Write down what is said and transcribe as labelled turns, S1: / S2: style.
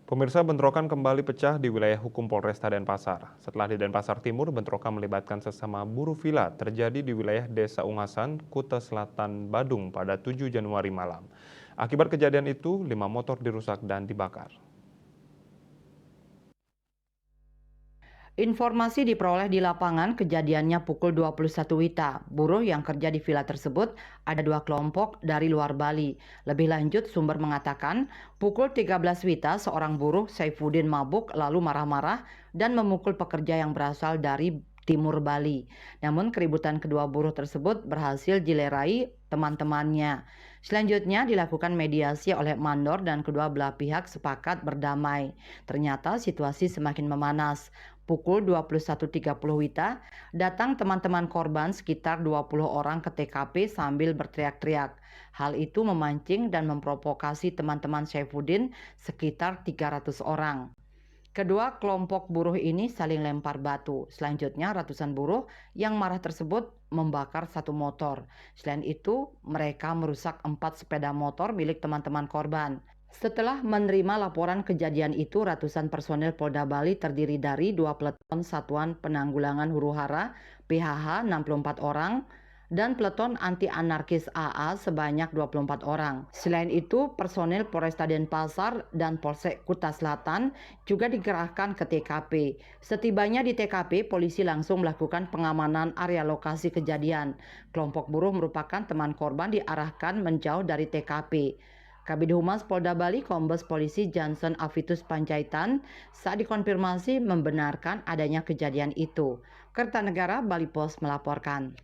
S1: Pemirsa, bentrokan kembali pecah di wilayah hukum Polresta Denpasar. Setelah di Denpasar Timur, bentrokan melibatkan sesama buruh vila terjadi di wilayah Desa Ungasan, Kuta Selatan, Badung pada 7 Januari malam. Akibat kejadian itu, 5 motor dirusak dan dibakar.
S2: Informasi diperoleh di lapangan kejadiannya pukul 21 WITA. Buruh yang kerja di villa tersebut ada dua kelompok dari luar Bali. Lebih lanjut, sumber mengatakan pukul 13 WITA seorang buruh Saifuddin mabuk lalu marah-marah dan memukul pekerja yang berasal dari timur Bali. Namun keributan kedua buruh tersebut berhasil dilerai teman-temannya. Selanjutnya dilakukan mediasi oleh mandor dan kedua belah pihak sepakat berdamai. Ternyata situasi semakin memanas. Pukul 21.30 WITA, datang teman-teman korban sekitar 20 orang ke TKP sambil berteriak-teriak. Hal itu memancing dan memprovokasi teman-teman Saifuddin sekitar 300 orang. Kedua kelompok buruh ini saling lempar batu. Selanjutnya ratusan buruh yang marah tersebut membakar satu motor. Selain itu, mereka merusak 4 sepeda motor milik teman-teman korban. Setelah menerima laporan kejadian itu, ratusan personel Polda Bali terdiri dari 2 peleton Satuan Penanggulangan Huru-Hara PHH 64 orang dan peleton anti anarkis AA sebanyak 24 orang. Selain itu, personel Polresta Denpasar dan Polsek Kuta Selatan juga dikerahkan ke TKP. Setibanya di TKP, polisi langsung melakukan pengamanan area lokasi kejadian. Kelompok buruh merupakan teman korban diarahkan menjauh dari TKP. Kabid Humas Polda Bali Kombes Polisi Johnson Avitus Panjaitan saat dikonfirmasi membenarkan adanya kejadian itu. Kertanegara Bali Post melaporkan.